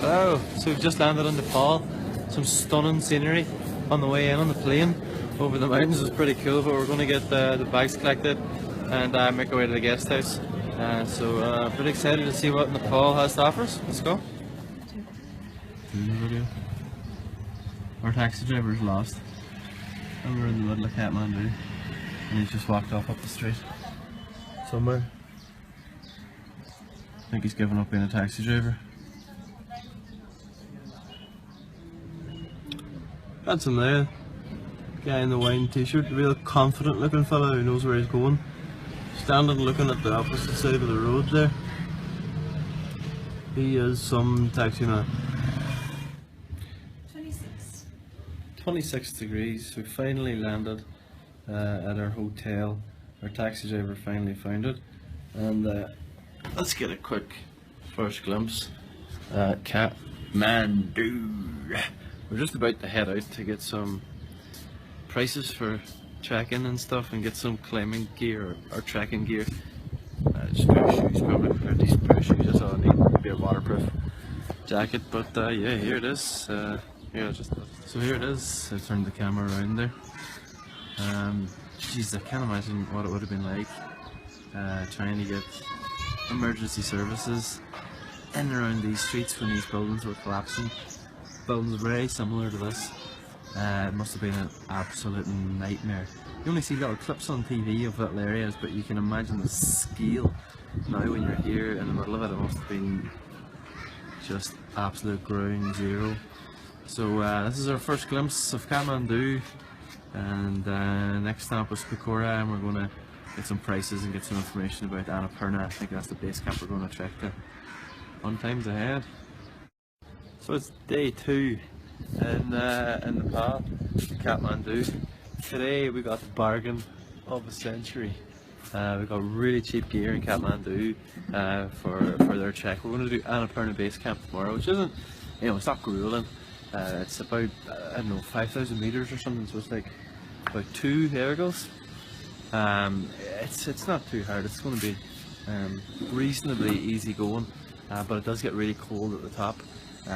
Oh, so we've just landed on Nepal. Some stunning scenery on the way in on the plane over the mountains. It was pretty cool, but we're going to get the bags collected and make our way to the guest house. Pretty excited to see what Nepal has to offer us. Let's go. Video. Our taxi driver's lost and we're in the middle of Kathmandu and he's just walked off up the street somewhere. I think he's given up being a taxi driver. Handsome there, guy in the wine t-shirt, real confident looking fella who knows where he's going. Standing looking at the opposite side of the road there. He is some taxi man. 26 degrees. We finally landed at our hotel. Our taxi driver finally found it, and let's get a quick first glimpse at Kathmandu. We're just about to head out to get some prices for trekking and stuff and get some climbing gear or trekking gear. Just a pair of shoes, probably a decent pair of shoes. That's all I need. Maybe a waterproof jacket, but yeah, here it is. So here it is. I turned the camera around there. Jeez, I can't imagine what it would have been like trying to get emergency services in and around these streets when these buildings were collapsing. Buildings very similar to this. It must have been an absolute nightmare. You only see little clips on TV of little areas, but you can imagine the scale. Now when you're here in the middle of it, it must have been just absolute ground zero. So this is our first glimpse of Kathmandu, and next stop was Pokhara, and we're going to get some prices and get some information about Annapurna. I think that's the base camp we're going to trek to. Fun times ahead. So it's day 2 in Nepal, Kathmandu. Today we got the bargain of the century. We got really cheap gear in Kathmandu for their trek. We're going to do Annapurna Base Camp tomorrow, which isn't, it's not grueling. It's about, I don't know, 5,000 meters or something, so it's like about 2 ergos. It's not too hard. It's going to be reasonably easy going, but it does get really cold at the top.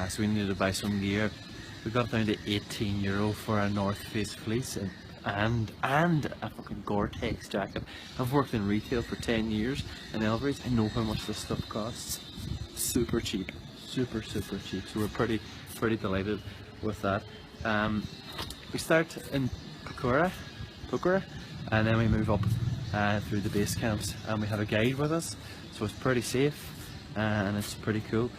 So we needed to buy some gear. We got down to €18 for a North Face fleece and a fucking Gore-Tex jacket. I've worked in retail for 10 years in Elvery's. I know how much this stuff costs. Super cheap, super cheap. So we're pretty delighted with that. We start in Pokhara, and then we move up through the base camps, and we have a guide with us, so it's pretty safe and it's pretty cool.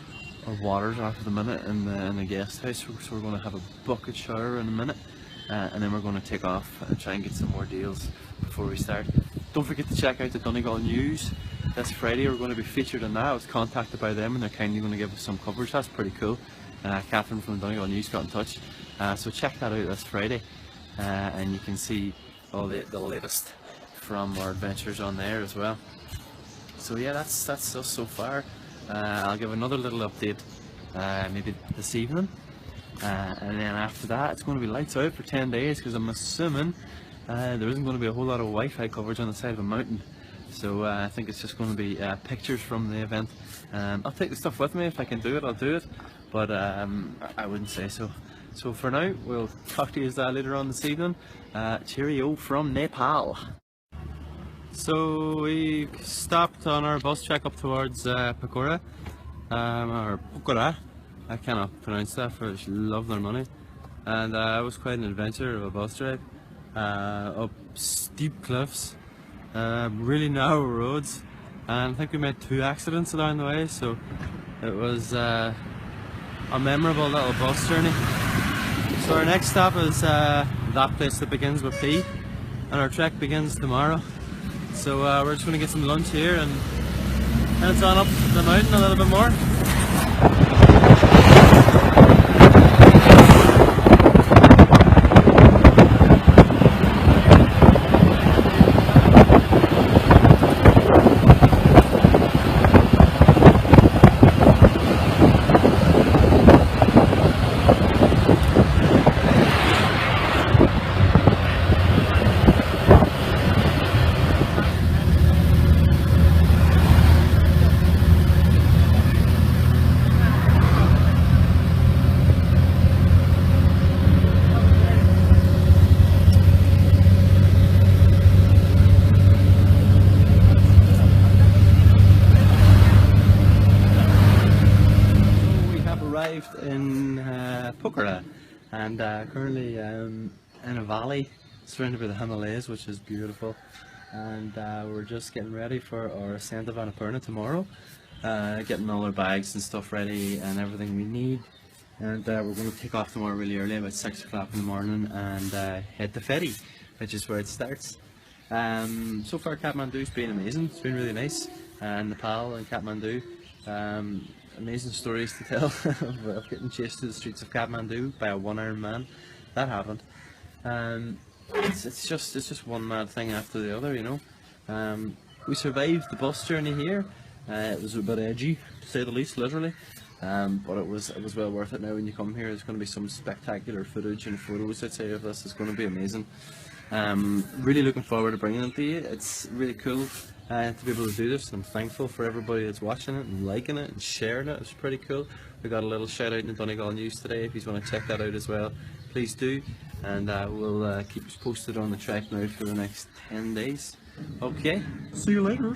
Our water's off at the minute in the guest house, so we're going to have a bucket shower in a minute, and then we're going to take off and try and get some more deals before we start. Don't forget to check out the Donegal News. This Friday we're going to be featured in that. I was contacted by them and they're kindly going to give us some coverage. That's pretty cool. Catherine from the Donegal News got in touch, so check that out this Friday, and you can see all the latest from our adventures on there as well. So yeah, that's us so far. I'll give another little update maybe this evening, and then after that it's going to be lights out for 10 days, because I'm assuming there isn't going to be a whole lot of Wi-Fi coverage on the side of a mountain. So I think it's just going to be pictures from the event. I'll take the stuff with me. If I can do it, I'll do it, but I wouldn't say so. So for now, we'll talk to you later on this evening. Cheerio from Nepal. So we stopped on our bus trek up towards Pokhara, or Pokhara. I cannot pronounce that for love nor money. And it was quite an adventure of a bus drive up steep cliffs, really narrow roads, and I think we made 2 accidents along the way. So it was a memorable little bus journey. So our next stop is that place that begins with P, and our trek begins tomorrow. So we're just going to get some lunch here and it's on up the mountain a little bit more. arrived in Pokhara, and currently in a valley surrounded by the Himalayas, which is beautiful. And we're just getting ready for our ascent of Annapurna tomorrow, getting all our bags and stuff ready and everything we need. And we're going to take off tomorrow really early, about 6 o'clock in the morning, and head to Ferry, which is where it starts. So far Kathmandu's been amazing, it's been really nice. Nepal and Kathmandu, amazing stories to tell of getting chased through the streets of Kathmandu by a one-armed man. That happened. It's just one mad thing after the other, you know. We survived the bus journey here. It was a bit edgy, to say the least, literally. But it was well worth it. Now when you come here, there's going to be some spectacular footage and photos, I'd say, of this. It's going to be amazing. Really looking forward to bringing it to you. It's really cool to be able to do this. I'm thankful for everybody that's watching it and liking it and sharing it. It's pretty cool. We got a little shout out in the Donegal News today. If you want to check that out as well, please do. And we'll keep you posted on the trek now for the next 10 days. Okay, see you later.